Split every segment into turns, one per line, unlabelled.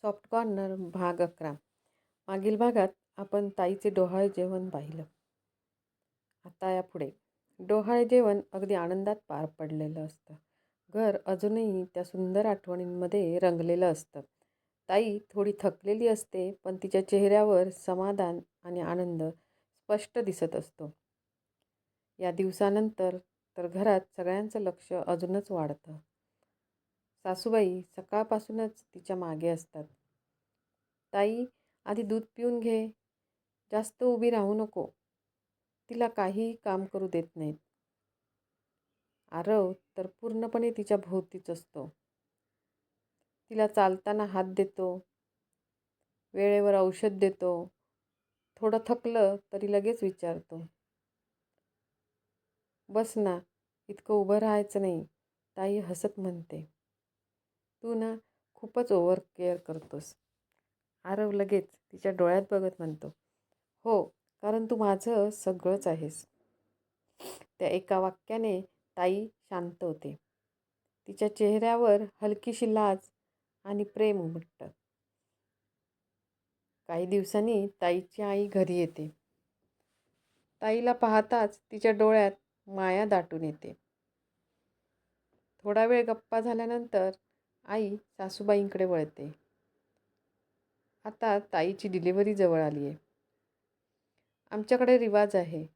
Soft corner भाग 11. मागील भागात आपण ताईचे डोहाळे जेवण पाहिलं. आता यापुढे डोहाळे जेवण अगदी आनंदात पार पडलेलं असतं. घर अजूनही त्या सुंदर आठवणींमध्ये रंगलेलं असतं. ताई थोडी थकलेली असते, पण तिच्या चेहऱ्यावर समाधान आणि आनंद स्पष्ट दिसत असतो. या दिवसानंतर तर घरात सगळ्यांचं लक्ष अजूनच वाढतं. सासूबाई सकाळपासूनच तिच्या मागे असतात. ताई, आधी दूध पिऊन घे. जास्त उभी राहू नको. तिला काहीही काम करू देत नाहीत. आरव तर पूर्णपणे तिच्या भोवतीच असतो. तिला चालताना हात देतो, वेळेवर औषध देतो. थोडं थकलं तरी लगेच विचारतो, बस ना, इतकं उभं राहायचं नाही. ताई हसत म्हणते, तू ना खूपच ओव्हर केअर करतोस. आरव लगेच तिच्या डोळ्यात बघत म्हणतो, हो, कारण तू माझं सगळंच आहेस. त्या एका वाक्याने ताई शांत होते. तिच्या चेहऱ्यावर हलकीशी लाज आणि प्रेम उमटतं. काही दिवसांनी ताईची आई घरी येते. ताईला पाहताच तिच्या डोळ्यात माया दाटून येते. थोडा वेळ गप्पा झाल्यानंतर आई सासूबाईंकडे वळते. आता ताईची डिलिव्हरी जवळ आली आहे. आमच्याकडे रिवाज आहे.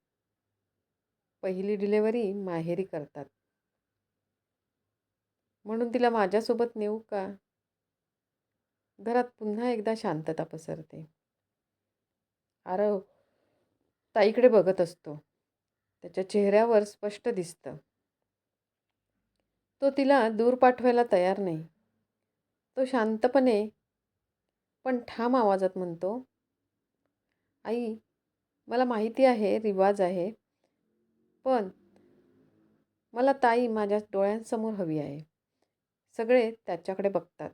पहिली डिलिव्हरी माहेरी करतात. म्हणून तिला माझ्यासोबत नेऊ का? घरात पुन्हा एकदा शांतता पसरते. आरव ताईकडे बघत असतो. त्याच्या चेहऱ्यावर स्पष्ट दिसतं. तो तिला दूर पाठवायला तयार नाही. तो शांतपणे पण ठाम आवाजात म्हणतो, आई, मला माहिती आहे रिवाज आहे, पण मला ताई माझ्या डोळ्यांसमोर हवी आहे. सगळे त्याच्याकडे बघतात.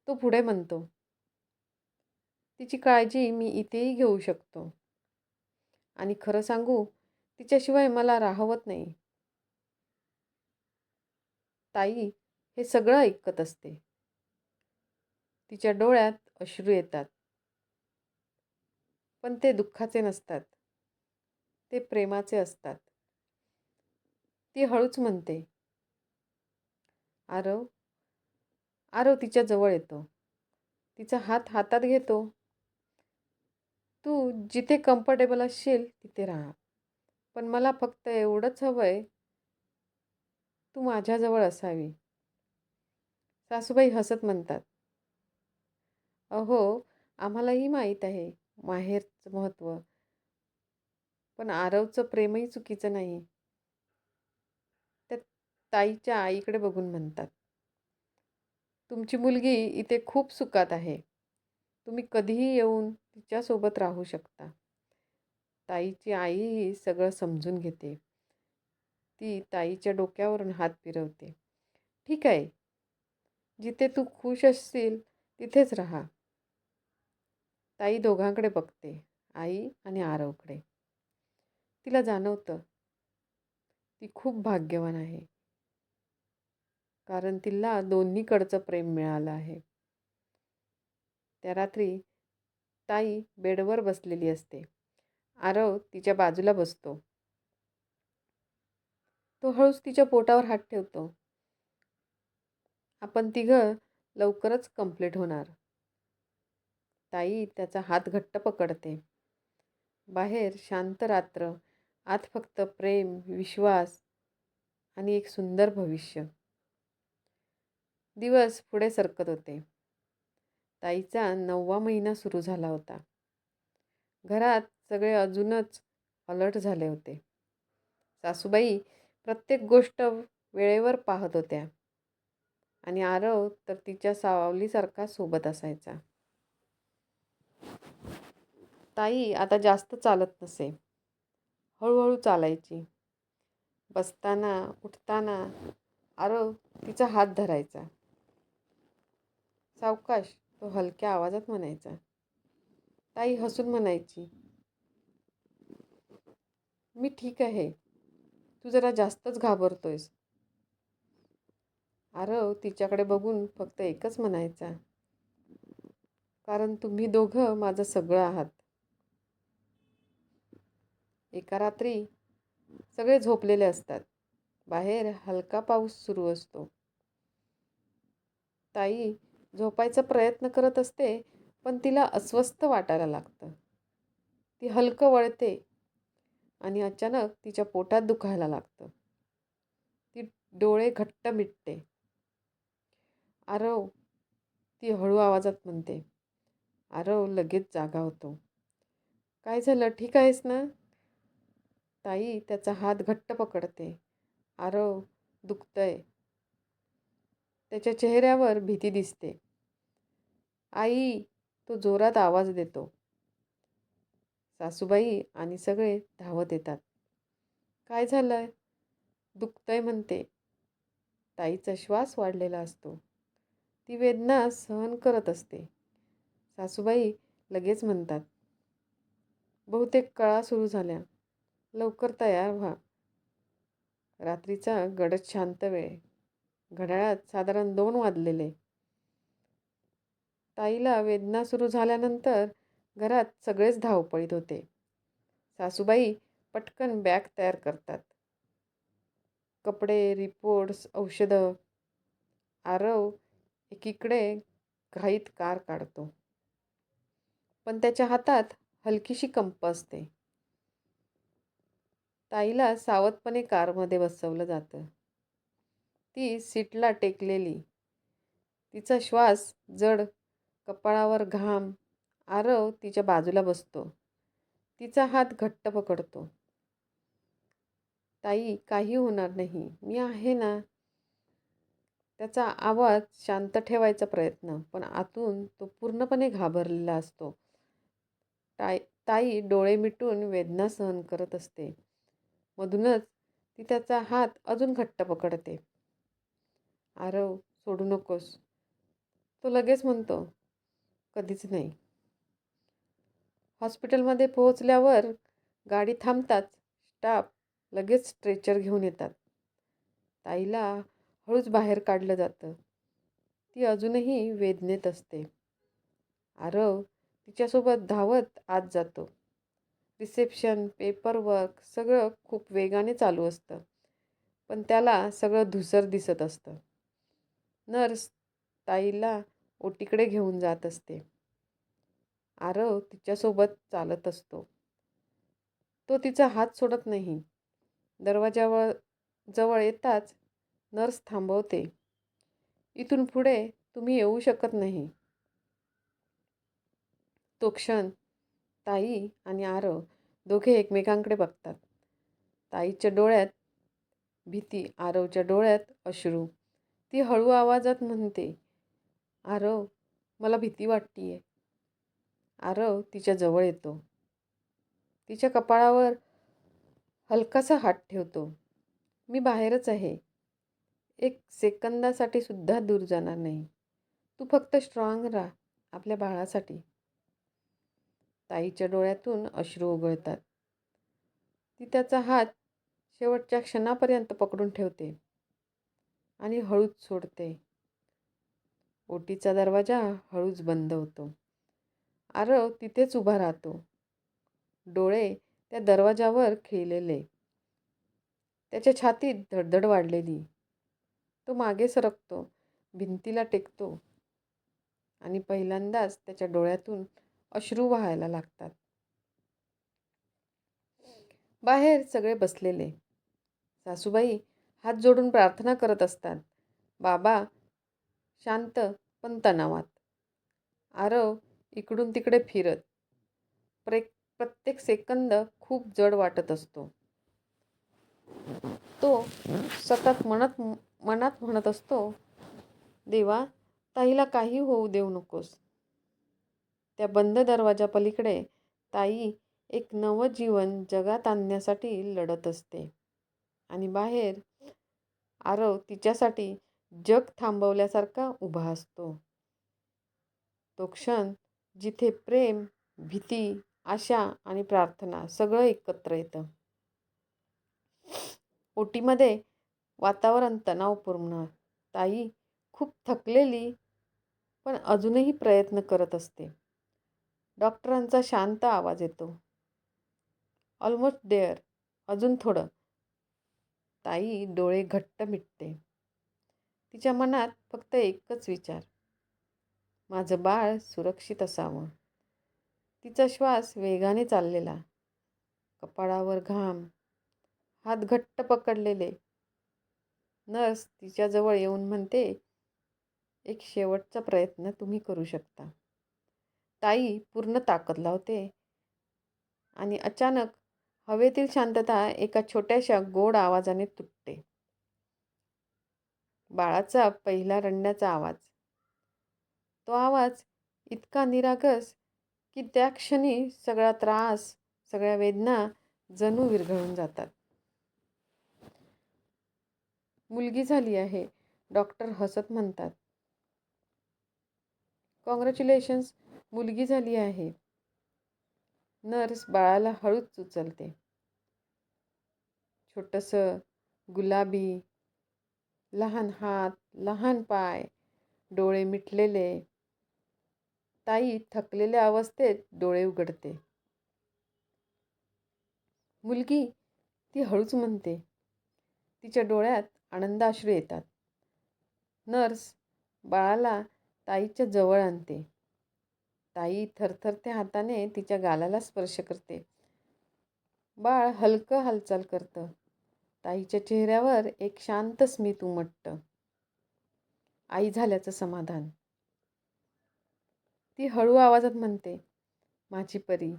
तो पुढे म्हणतो, तिची काळजी मी इथेही घेऊ शकतो. आणि खरं सांगू, तिच्याशिवाय मला राहवत नाही. ताई हे सगळं ऐकत असते. तिच्या डोळ्यात अश्रू येतात. पण ते दुःखाचे नसतात. ते प्रेमाचे असतात. ती हळूच म्हणते, आरव. आरव तिच्या जवळ येतो. तिचा हात हातात घेतो. तू जिथे कम्फर्टेबल असशील तिथे राहा. पण मला फक्त एवढंच हवंय, तू माझ्याजवळ असावी. सासूबाई हसत म्हणतात, अहो, आम्हालाही माहीत आहे माहेरचं महत्त्व. पण आरवचं प्रेमही चुकीचं नाही. त्या ताईच्या आईकडे बघून म्हणतात, तुमची मुलगी इथे खूप सुखात आहे. तुम्ही कधीही येऊन तिच्यासोबत राहू शकता. ताईची आईही सगळं समजून घेते. ती ताईच्या डोक्यावरून हात फिरवते. ठीक आहे, जिथे तू खुश असशील तिथेच राहा. ताई दोघांकडे बघते, आई आणि आरवकडे. तिला जाणवतं ती खूप भाग्यवान आहे. कारण तिला दोन्हीकडचं प्रेम मिळालं आहे. त्या रात्री ताई बेडवर बसलेली असते. आरव तिच्या बाजूला बसतो. तो हळूच तिच्या पोटावर हात ठेवतो. आपण तिघं लवकरच कंप्लीट होणार. ताई त्याचा हात घट्ट पकडते. बाहेर शांत रात्र, आत फक्त प्रेम, विश्वास आणि एक सुंदर भविष्य. दिवस पुढे सरकत होते. ताईचा 9वा महिना सुरू झाला होता. घरात सगळे अजूनच अलर्ट झाले होते. सासूबाई प्रत्येक गोष्ट वेळेवर पाहत होत्या आणि आरव तर तिच्या सावलीसारखा सोबत असायचा. ताई आता जास्त चालत नसे. हळूहळू चालायची. बसताना, उठताना आरव तिचा हात धरायचा. सावकाश, तो हलक्या आवाजात म्हणायचा. ताई हसून म्हणायची, मी ठीक आहे. तू जरा जास्तच घाबरतोयस. आरव तिच्याकडे बघून फक्त एकच म्हणायचा, कारण तुम्ही दोघं माझं सगळं आहात. एका रात्री सगळे झोपलेले असतात. बाहेर हलका पाऊस सुरू असतो. ताई झोपायचा प्रयत्न करत असते, पण तिला अस्वस्थ वाटायला लागतं. ती हलकं वळते आणि अचानक तिच्या पोटात दुखायला लागतं. ती डोळे घट्ट मिटते. आरव, ती हळू आवाजात म्हणते. आरव लगेच जागा होतो. काय झालं, ठीक आहेस ना? ताई त्याचा हात घट्ट पकडते. आरव, दुखतंय. त्याच्या चेहऱ्यावर भीती दिसते. आई, तो जोरात आवाज देतो. सासूबाई आणि सगळे धावत येतात. काय झालंय? दुखतंय म्हणते. ताईचा श्वास वाढलेला असतो. ती वेदना सहन करत असते. सासूबाई लगेच म्हणतात, बहुतेक कळा सुरू झाल्या. लवकर तयार व्हा. रात्रीचा गडद शांत वेळ. घड्याळात साधारण 2 वाजलेले. ताईला वेदना सुरू झाल्यानंतर घरात सगळेच धावपळीत होते. सासूबाई पटकन बॅग तयार करतात. कपडे, रिपोर्ट्स, औषधं. आरव एकीकडे घाईत कार काढतो. पण त्याच्या हातात हलकीशी कंप असते. ताईला सावधपणे कारमध्ये बसवलं जातं. ती सीटला टेकलेली. तिचा श्वास जड, कपाळावर घाम. आरव तिच्या बाजूला बसतो. तिचा हात घट्ट पकडतो. ताई, काही होणार नाही, मी आहे ना. त्याचा आवाज शांत ठेवायचा प्रयत्न, पण आतून तो पूर्णपणे घाबरलेला असतो. ताई ताई डोळे मिटून वेदना सहन करत असते. मधूनच ती त्याचा हात अजून घट्ट पकडते. आरव, सोडू नकोस. तो लगेच म्हणतो, कधीच नाही. हॉस्पिटलमध्ये पोहोचल्यावर गाडी थांबताच स्टाफ लगेच स्ट्रेचर घेऊन येतात. ताईला हळूच बाहेर काढलं जातं. ती अजूनही वेदनेत असते. आरव तिच्यासोबत धावत आत जातो. रिसेप्शन, पेपरवर्क सगळं खूप वेगाने चालू असतं. पण त्याला सगळं धूसर दिसत असतं. नर्स ताईला ओटीकडे घेऊन जात असते. आरव तिच्यासोबत चालत असतो. तो तिचा हात सोडत नाही. दरवाजावर जवळ येताच नर्स थांबवते. इथून पुढे तुम्ही येऊ शकत नाही. तो क्षण ताई आणि आरव दोघे एकमेकांकडे बघतात. ताईच्या डोळ्यात भीती, आरवच्या डोळ्यात अश्रू. ती हळू आवाजात म्हणते, आरव, मला भीती वाटतीये. आरव तिच्या जवळ येतो. तिच्या कपाळावर हलकासा हात ठेवतो. मी बाहेरच आहे. एक सेकंदासाठी सुद्धा दूर जाणार नाही. तू फक्त स्ट्रॉंग राहा, आपल्या बाळासाठी. ताईच्या डोळ्यातून अश्रू उगळतात. ती त्याचा हात शेवटच्या क्षणापर्यंत पकडून ठेवते आणि हळूच सोडते. ओटीचा दरवाजा हळूच बंद होतो. आरव तिथेच उभा राहतो. डोळे त्या दरवाजावर खिळलेले. त्याच्या छातीत धडधड वाढलेली. तो मागे सरकतो, भिंतीला टेकतो आणि पहिल्यांदाच त्याच्या डोळ्यातून अश्रू वाहायला लागतात. बाहेर सगळे बसलेले. सासूबाई हात जोडून प्रार्थना करत असतात. बाबा शांत पण तणावात. आरव इकडून तिकडे फिरत. प्रत्येक सेकंद खूप जड वाटत असतो. तो सतत मनात म्हणत असतो, देवा, ताईला काही होऊ देऊ नकोस. त्या बंद दरवाजापलीकडे ताई एक नवं जीवन जगात आणण्यासाठी लढत असते. आणि बाहेर आरव तिच्यासाठी जग थांबवल्यासारखा उभा असतो. तो क्षण जिथे प्रेम, भीती, आशा आणि प्रार्थना सगळं एकत्र येतं. ओटीमध्ये वातावरण तणावपूर्ण. ताई खूप थकलेली पण अजूनही प्रयत्न करत असते. डॉक्टरांचा शांत आवाज येतो. Almost there. अजून थोडं. ताई डोळे घट्ट मिटते. तिच्या मनात फक्त एकच विचार. माझं बाळ सुरक्षित असावं. तिचा श्वास वेगाने चाललेला. कपाळावर घाम. हात घट्ट पकडलेले. नर्स तिच्याजवळ येऊन म्हणते, एक शेवटचा प्रयत्न तुम्ही करू शकता. ताई पूर्ण ताकद लावते आणि अचानक हवेतील शांतता एका छोट्याशा गोड आवाजाने तुटते. बाळाचा पहिला रडण्याचा आवाज. तो आवाज इतका निरागस की त्या क्षणी सगळा त्रास, सगळ्या वेदना जणू विरघळून जातात. मुलगी झाली आहे, डॉक्टर हसत म्हणतात. कॉंग्रॅच्युलेशन्स, मुलगी झाली आहे. नर्स बाळाला हळूच उचलते. छोटंसं, गुलाबी, लहान हात, लहान पाय, डोळे मिटलेले. ताई थकलेल्या अवस्थेत डोळे उघडते. मुलगी, ती हळूच म्हणते. तिच्या डोळ्यात आनंदाश्रू येतात. नर्स बाळाला ताईच्या जवळ आणते. ताई थरथरत्या हाताने तिच्या गालाला स्पर्श करते. बाळ हलकं हालचाल करतं. ताईच्या चेहऱ्यावर एक शांत स्मित उमटतं. आई झाल्याचं समाधान. ती हळू आवाजात म्हणते, माझी परी.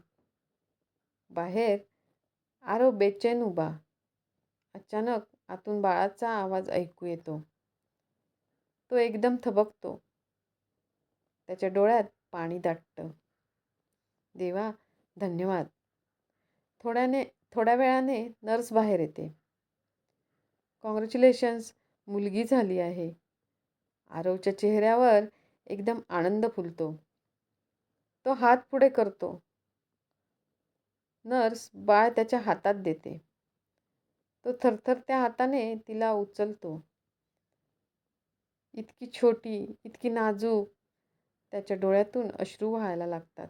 बाहेर आरव बेचैन उभा. अचानक आतून बाळाचा आवाज ऐकू येतो. तो एकदम थबकतो. त्याच्या डोळ्यात पाणी दाटतं. देवा, धन्यवाद. थोड्या वेळाने नर्स बाहेर येते. कॉंग्रॅच्युलेशन्स, मुलगी झाली आहे. आरवच्या चेहऱ्यावर एकदम आनंद फुलतो. तो हात पुढे करतो. नर्स बाळ त्याच्या हातात देते. तो थरथरत्या हाताने तिला उचलतो. इतकी छोटी, इतकी नाजूक. त्याच्या डोळ्यातून अश्रू वाहायला लागतात.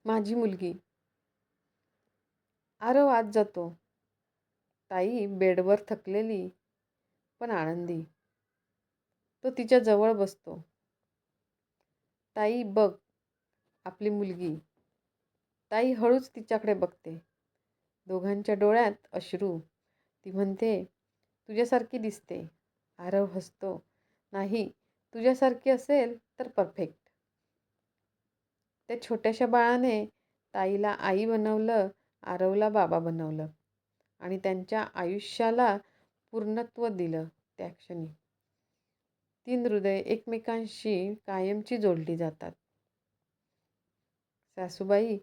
माझी मुलगी. आरव आत जातो. ताई बेडवर थकलेली पण आनंदी. तो तिच्या जवळ बसतो. ताई बघ, आपली मुलगी. ताई हळूच तिच्याकडे बघते. दोघांच्या डोळ्यात अश्रू. ती म्हणते, तुझ्यासारखी दिसते. आरव हसतो. नाही, तुझ्यासारखी असेल तर परफेक्ट. त्या छोट्याशा बाळाने ताईला आई बनवलं, आरवला बाबा बनवलं आणि त्यांच्या आयुष्याला पूर्णत्व दिलं त्या क्षणी. 3 हृदय एकमेकांशी कायमची जोडली जातात. सासूबाई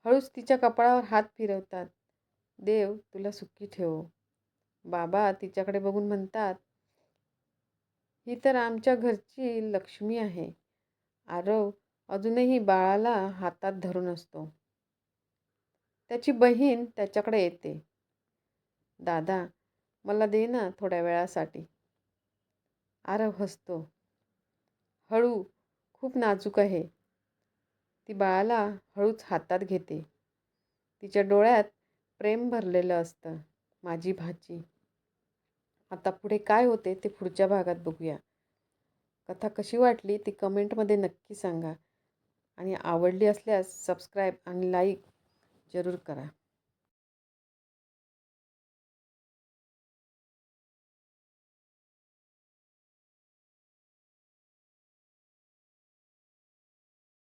हळूच तिच्या कपाळावर हात फिरवतात. देव तुला सुखी ठेवो. बाबा तिच्याकडे बघून म्हणतात, ही तर आमच्या घरची लक्ष्मी आहे. आरव अजूनही बाळाला हातात धरून असतो. त्याची बहीण त्याच्याकडे येते. दादा, मला दे ना थोड्या वेळासाठी. आरव हसतो. हळू, खूप नाजूक आहे. ती बाळाला हळूच हातात घेते. तिच्या डोळ्यात प्रेम भरलेलं असतं. माझी भाची. आता पुढे काय होते ते पुढच्या भागात बघूया. कथा कशी वाटली ती कमेंटमध्ये नक्की सांगा आणि आवडली असल्यास सबस्क्राईब आणि लाईक जरूर करा.